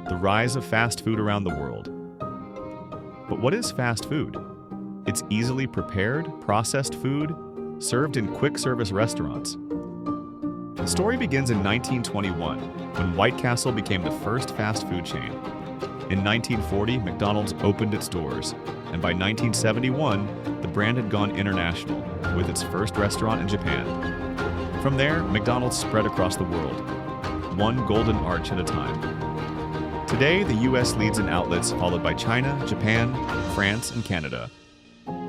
the rise of fast food around the world. But what is fast food? It's easily prepared, processed food served in quick-service restaurants. The story begins in 1921, when White Castle became the first fast food chain. In 1940, McDonald's opened its doors, and by 1971, the brand had gone international, with its first restaurant in Japan. From there, McDonald's spread across the world, one golden arch at a time. Today, the US leads in outlets, followed by China, Japan, France, and Canada.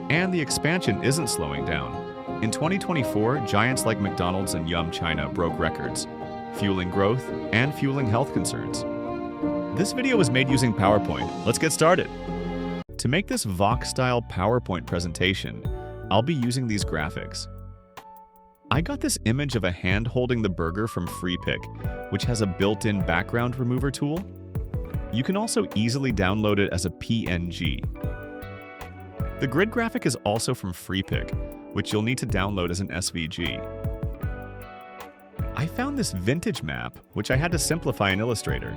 And the expansion isn't slowing down. In 2024, giants like McDonald's and Yum China broke records, fueling growth and fueling health concerns. This video was made using PowerPoint. Let's get started. To make this Vox-style PowerPoint presentation, I'll be using these graphics. I got this image of a hand holding the burger from FreePic, which has a built-in background remover tool. You can also easily download it as a PNG. The grid graphic is also from FreePic, which you'll need to download as an SVG. I found this vintage map, which I had to simplify in Illustrator.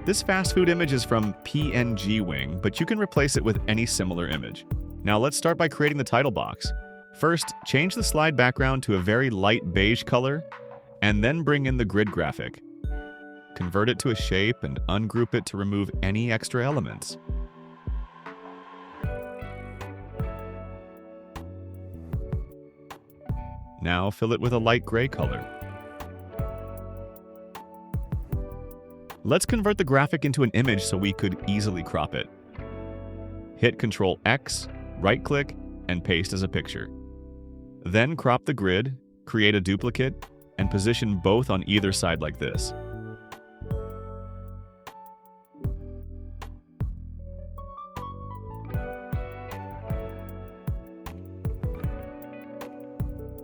This fast food image is from PNG Wing, but you can replace it with any similar image. Now let's start by creating the title box. First, change the slide background to a very light beige color, and then bring in the grid graphic. Convert it to a shape and ungroup it to remove any extra elements. Now fill it with a light gray color. Let's convert the graphic into an image so we could easily crop it. Hit Ctrl X, right-click, and paste as a picture. Then crop the grid, create a duplicate, and position both on either side like this.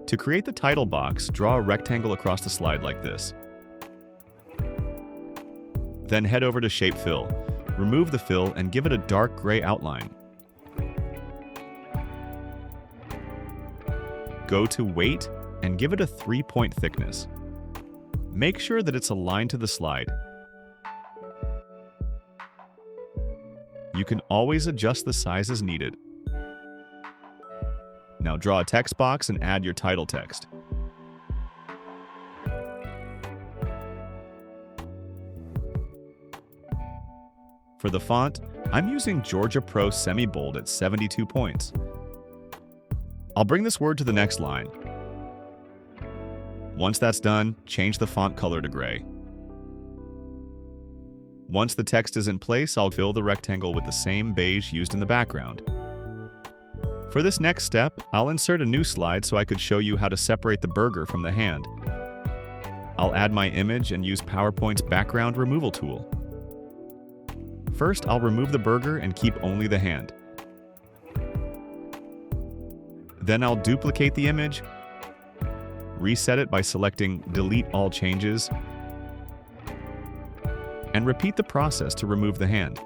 To create the title box, draw a rectangle across the slide like this. Then head over to Shape Fill. Remove the fill and give it a dark gray outline. Go to Weight and give it a 3-point thickness. Make sure that it's aligned to the slide. You can always adjust the size as needed. Now draw a text box and add your title text. For the font, I'm using Georgia Pro Semi-Bold at 72 points. I'll bring this word to the next line. Once that's done, change the font color to gray. Once the text is in place, I'll fill the rectangle with the same beige used in the background. For this next step, I'll insert a new slide so I could show you how to separate the burger from the hand. I'll add my image and use PowerPoint's background removal tool. First, I'll remove the burger and keep only the hand. Then I'll duplicate the image, reset it by selecting Delete All Changes, and repeat the process to remove the hand.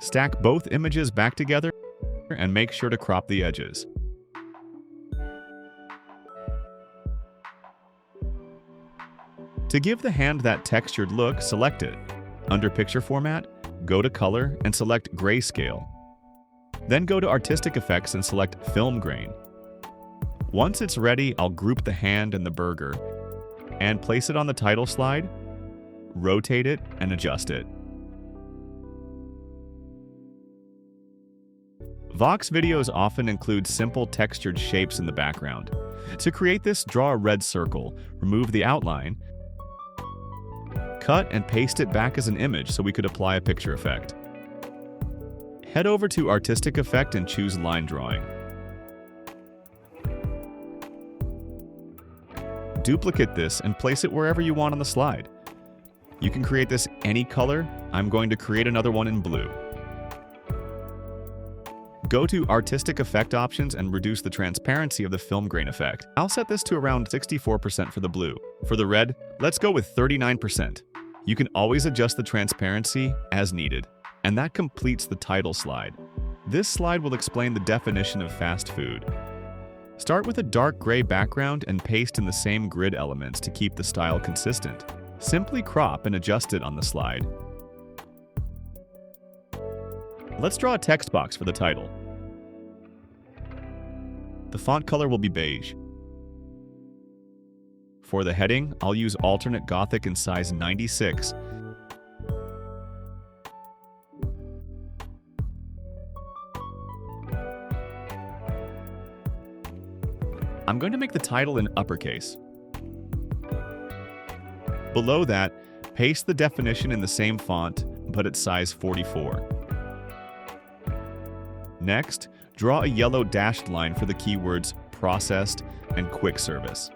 Stack both images back together and make sure to crop the edges. To give the hand that textured look, select it. Under Picture Format, go to Color and select Grayscale. Then go to Artistic Effects and select Film Grain. Once it's ready, I'll group the hand and the burger and place it on the title slide, rotate it, and adjust it. Vox videos often include simple textured shapes in the background. To create this, draw a red circle, remove the outline, cut and paste it back as an image so we could apply a picture effect. Head over to Artistic Effect and choose Line Drawing. Duplicate this and place it wherever you want on the slide. You can create this any color. I'm going to create another one in blue. Go to Artistic Effect options and reduce the transparency of the film grain effect. I'll set this to around 64% for the blue. For the red, let's go with 39%. You can always adjust the transparency as needed. And that completes the title slide. This slide will explain the definition of fast food. Start with a dark gray background and paste in the same grid elements to keep the style consistent. Simply crop and adjust it on the slide. Let's draw a text box for the title. The font color will be beige. For the heading, I'll use alternate Gothic in size 96. I'm going to make the title in uppercase. Below that, paste the definition in the same font, but at size 44. Next, draw a yellow dashed line for the keywords processed and quick service.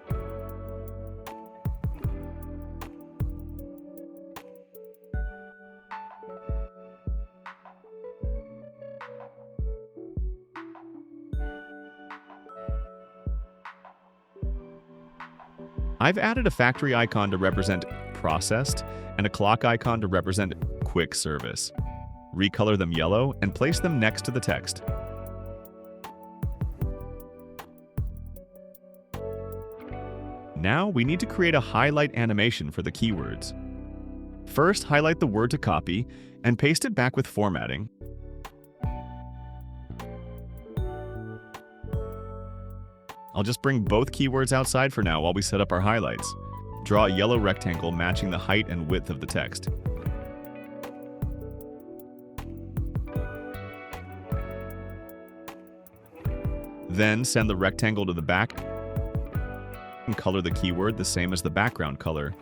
I've added a factory icon to represent processed and a clock icon to represent quick service. Recolor them yellow and place them next to the text. Now we need to create a highlight animation for the keywords. First, highlight the word to copy and paste it back with formatting. I'll just bring both keywords outside for now while we set up our highlights. Draw a yellow rectangle matching the height and width of the text. Then send the rectangle to the back and color the keyword the same as the background color,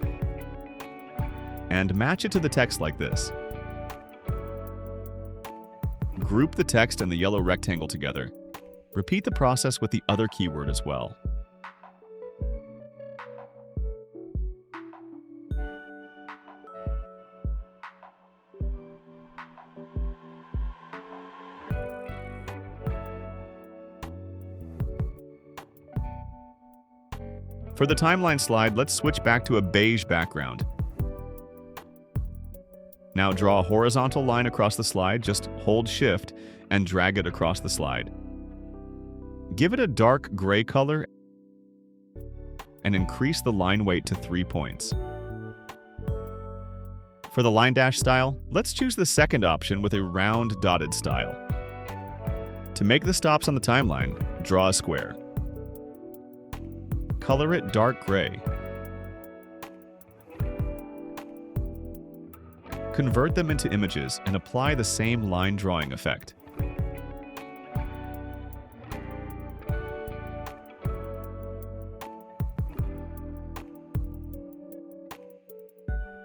and match it to the text like this. Group the text and the yellow rectangle together. Repeat the process with the other keyword as well. For the timeline slide, let's switch back to a beige background. Now draw a horizontal line across the slide, just hold Shift and drag it across the slide. Give it a dark gray color and increase the line weight to 3 points. For the line dash style, let's choose the second option with a round dotted style. To make the stops on the timeline, draw a square. Color it dark gray. Convert them into images and apply the same line drawing effect.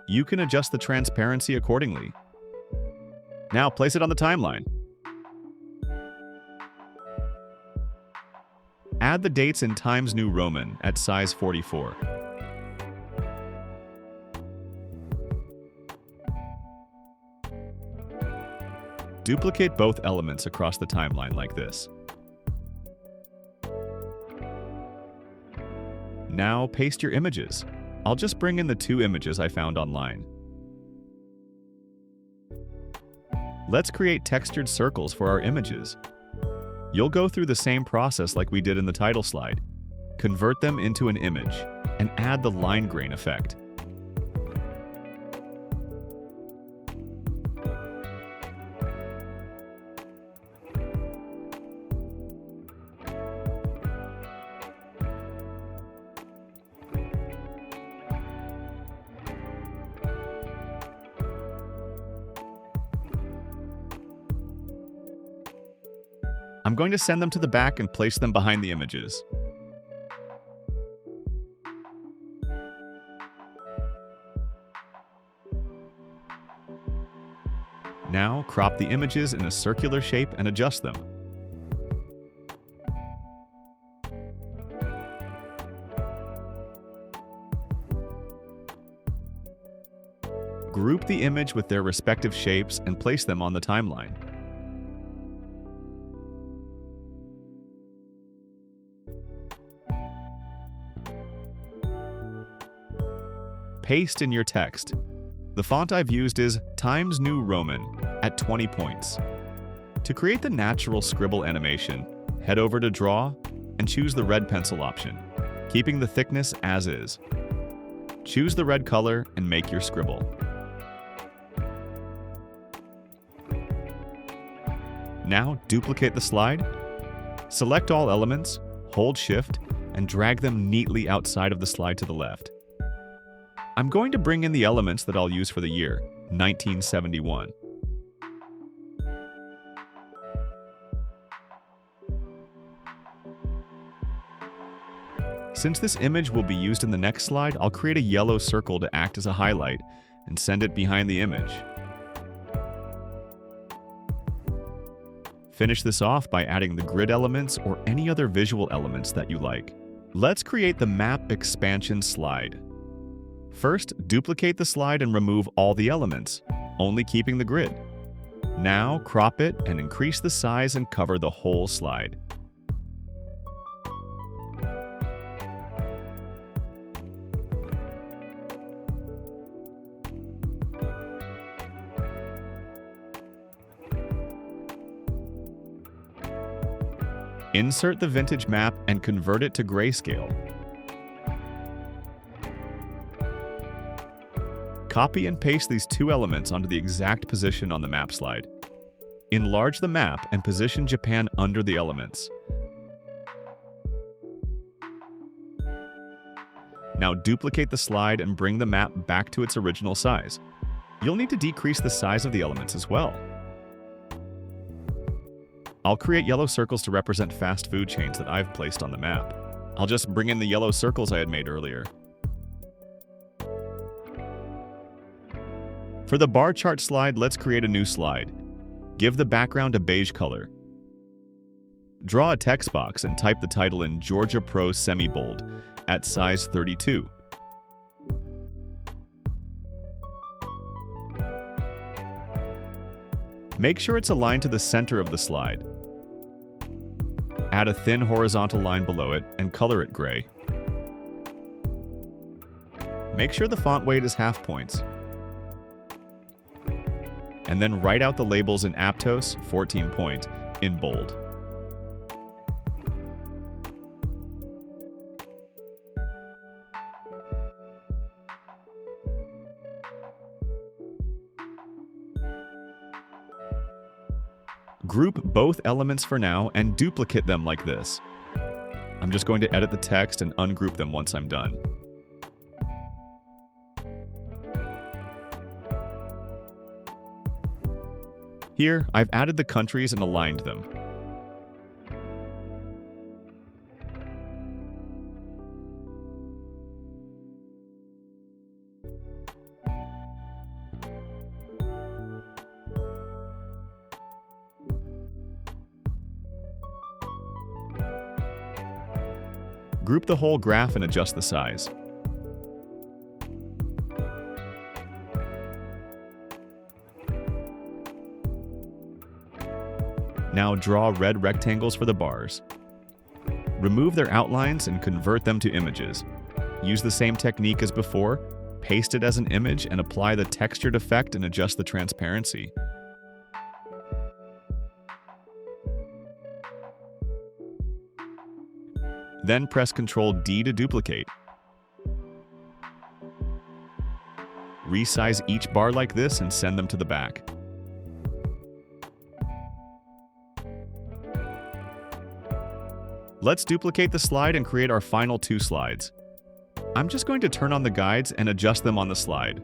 You can adjust the transparency accordingly. Now place it on the timeline. Add the dates in Times New Roman at size 44. Duplicate both elements across the timeline like this. Now paste your images. I'll just bring in the 2 images I found online. Let's create textured circles for our images. You'll go through the same process like we did in the title slide. Convert them into an image and add the line grain effect. I'm going to send them to the back and place them behind the images. Now, crop the images in a circular shape and adjust them. Group the image with their respective shapes and place them on the timeline. Paste in your text. The font I've used is Times New Roman at 20 points. To create the natural scribble animation, head over to Draw, and choose the red pencil option, keeping the thickness as is. Choose the red color and make your scribble. Now duplicate the slide. Select all elements, hold Shift, and drag them neatly outside of the slide to the left. I'm going to bring in the elements that I'll use for the year, 1971. Since this image will be used in the next slide, I'll create a yellow circle to act as a highlight and send it behind the image. Finish this off by adding the grid elements or any other visual elements that you like. Let's create the map expansion slide. First, duplicate the slide and remove all the elements, only keeping the grid. Now, crop it and increase the size and cover the whole slide. Insert the vintage map and convert it to grayscale. Copy and paste these two elements onto the exact position on the map slide. Enlarge the map and position Japan under the elements. Now duplicate the slide and bring the map back to its original size. You'll need to decrease the size of the elements as well. I'll create yellow circles to represent fast food chains that I've placed on the map. I'll just bring in the yellow circles I had made earlier. For the bar chart slide, let's create a new slide. Give the background a beige color. Draw a text box and type the title in Georgia Prose semi-bold at size 32. Make sure it's aligned to the center of the slide. Add a thin horizontal line below it and color it gray. Make sure the font weight is half points. And then write out the labels in Aptos 14 point in bold. Group both elements for now and duplicate them like this. I'm just going to edit the text and ungroup them once I'm done. Here, I've added the countries and aligned them. Group the whole graph and adjust the size. Now draw red rectangles for the bars. Remove their outlines and convert them to images. Use the same technique as before, paste it as an image and apply the textured effect and adjust the transparency. Then press Ctrl D to duplicate. Resize each bar like this and send them to the back. Let's duplicate the slide and create our final two slides. I'm just going to turn on the guides and adjust them on the slide.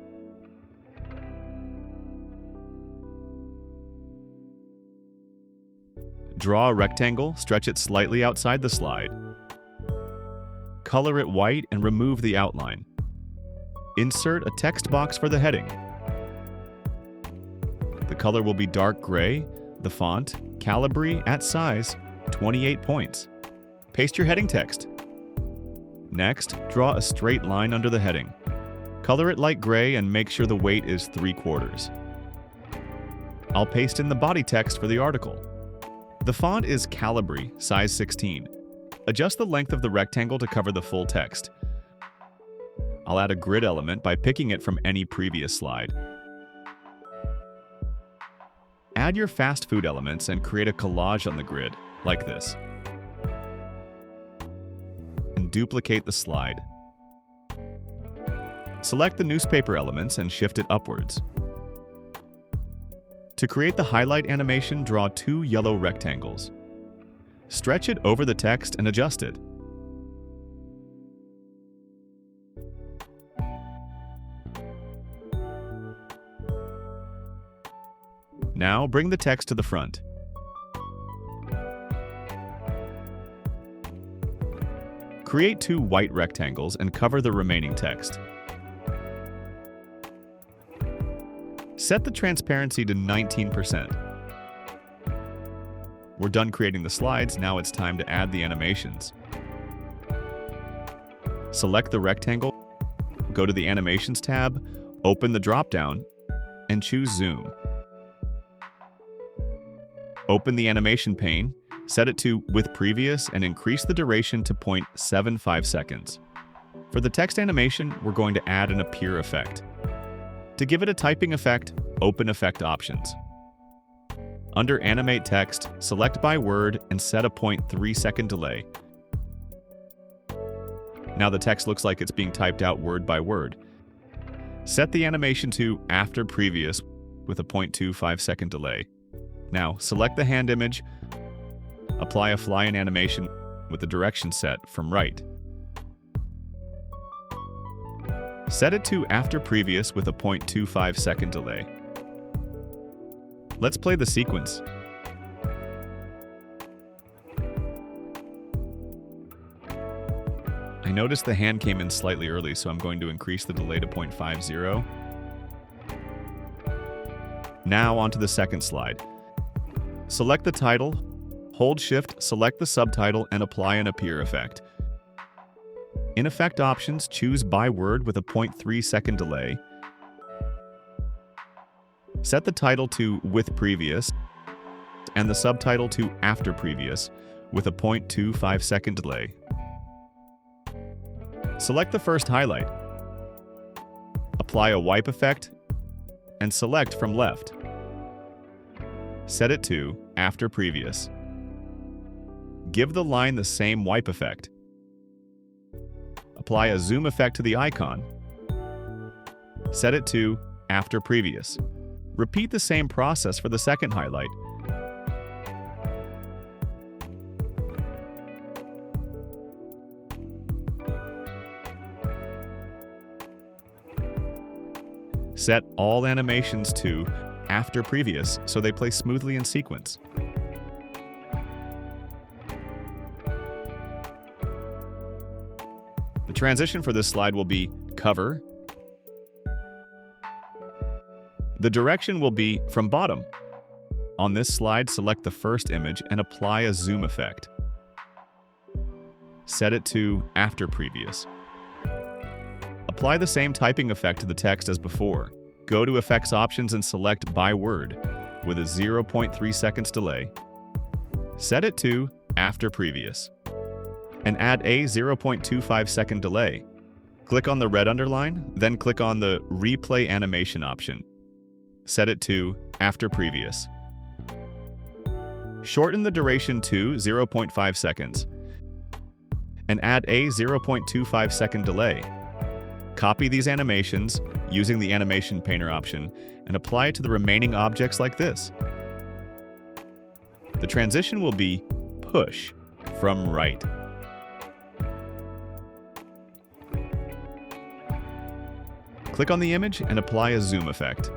Draw a rectangle, stretch it slightly outside the slide. Color it white and remove the outline. Insert a text box for the heading. The color will be dark gray, the font, Calibri at size, 28 points. Paste your heading text. Next, draw a straight line under the heading. Color it light gray and make sure the weight is 3/4. I'll paste in the body text for the article. The font is Calibri, size 16. Adjust the length of the rectangle to cover the full text. I'll add a grid element by picking it from any previous slide. Add your fast food elements and create a collage on the grid, like this. duplicate the slide. Select the newspaper elements and shift it upwards. To create the highlight animation, draw two yellow rectangles. Stretch it over the text and adjust it. Now bring the text to the front. Create two white rectangles and cover the remaining text. Set the transparency to 19%. We're done creating the slides, now it's time to add the animations. Select the rectangle, go to the Animations tab, open the drop-down, and choose Zoom. Open the animation pane, set it to With Previous, and increase the duration to 0.75 seconds. For the text animation, we're going to add an appear effect. To give it a typing effect, open Effect Options. Under Animate Text, select by word and set a 0.3 second delay. Now the text looks like it's being typed out word by word. Set the animation to After Previous with a 0.25 second delay. Now select the hand image, apply a fly-in animation with the direction set from right. Set it to After Previous with a 0.25 second delay. Let's play the sequence. I noticed the hand came in slightly early, so I'm going to increase the delay to 0.50. Now onto the second slide. Select the title, hold Shift, select the subtitle, and apply an appear effect. In Effect Options, choose By Word with a 0.3 second delay. Set the title to With Previous and the subtitle to After Previous with a 0.25 second delay. Select the first highlight. Apply a wipe effect and select from left. Set it to After Previous. Give the line the same wipe effect. Apply a zoom effect to the icon. Set it to After Previous. Repeat the same process for the second highlight. Set all animations to After Previous so they play smoothly in sequence. The transition for this slide will be cover. The direction will be from bottom. On this slide, select the first image and apply a zoom effect. Set it to After Previous. Apply the same typing effect to the text as before. Go to Effects Options and select By Word with a 0.3 seconds delay. Set it to After Previous and add a 0.25 second delay. Click on the red underline, then click on the Replay Animation option. Set it to After Previous. Shorten the duration to 0.5 seconds and add a 0.25 second delay. Copy these animations using the Animation Painter option and apply it to the remaining objects like this. The transition will be push from right. Click on the image and apply a zoom effect.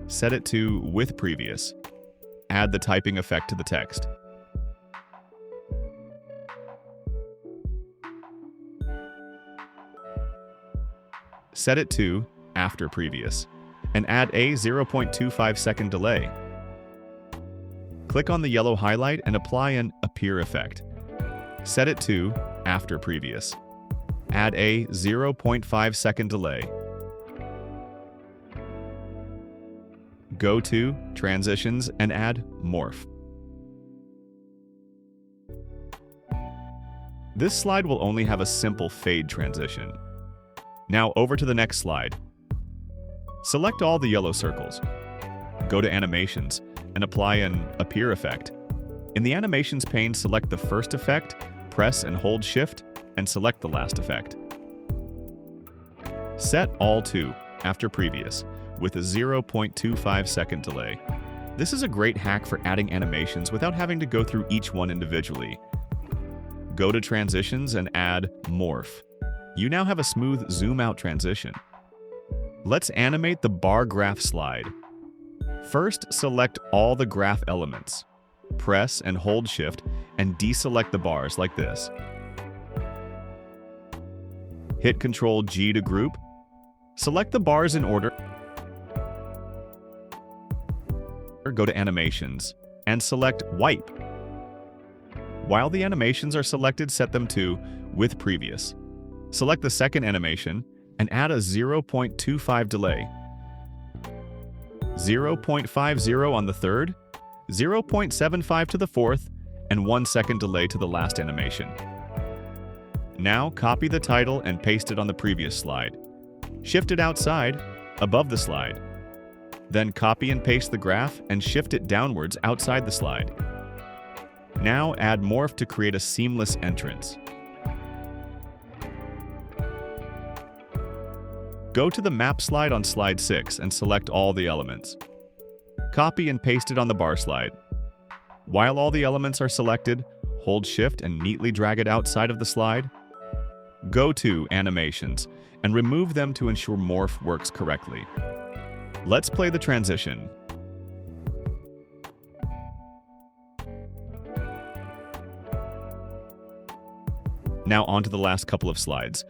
Set it to With Previous. Add the typing effect to the text. Set it to After Previous and add a 0.25 second delay. Click on the yellow highlight and apply an appear effect. Set it to After Previous. Add a 0.5 second delay. Go to Transitions and add Morph. This slide will only have a simple fade transition. Now over to the next slide. Select all the yellow circles. Go to Animations and apply an appear effect. In the Animations pane, select the first effect, press and hold Shift and select the last effect. Set all to after previous with a 0.25 second delay. This is a great hack for adding animations without having to go through each one individually. Go to Transitions and add Morph. You now have a smooth zoom-out transition. Let's animate the bar graph slide. First, select all the graph elements. Press and hold Shift and deselect the bars like this. Hit Ctrl-G to group. Select the bars in order. Go to Animations and select Wipe. While the animations are selected, set them to with previous. Select the second animation and add a 0.25 delay. 0.50 on the third, 0.75 to the fourth, and 1 second delay to the last animation. Now copy the title and paste it on the previous slide. Shift it outside, above the slide. Then copy and paste the graph and shift it downwards outside the slide. Now add Morph to create a seamless entrance. Go to the Map slide on slide 6 and select all the elements. Copy and paste it on the bar slide. While all the elements are selected, hold Shift and neatly drag it outside of the slide. Go to Animations and remove them to ensure Morph works correctly. Let's play the transition. Now on to the last couple of slides.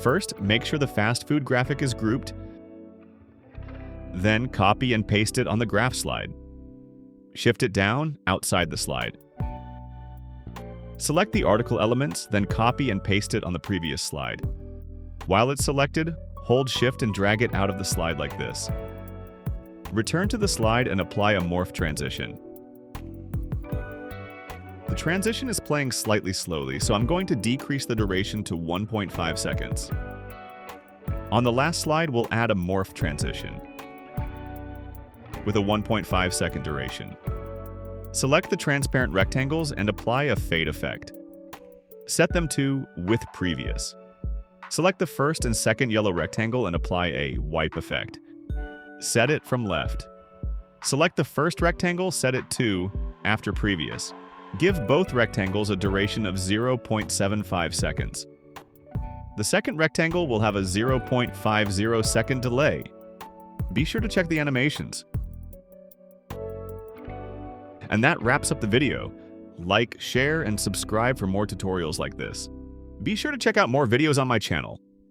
First, make sure the fast food graphic is grouped. Then copy and paste it on the graph slide. Shift it down outside the slide. Select the article elements, then copy and paste it on the previous slide. While it's selected, hold Shift and drag it out of the slide like this. Return to the slide and apply a morph transition. The transition is playing slightly slowly, so I'm going to decrease the duration to 1.5 seconds. On the last slide, we'll add a morph transition with a 1.5 second duration. Select the transparent rectangles and apply a fade effect. Set them to with previous. Select the first and second yellow rectangle and apply a wipe effect. Set it from left. Select the first rectangle, set it to after previous. Give both rectangles a duration of 0.75 seconds. The second rectangle will have a 0.50 second delay. Be sure to check the animations. And that wraps up the video. Like, share, and subscribe for more tutorials like this. Be sure to check out more videos on my channel.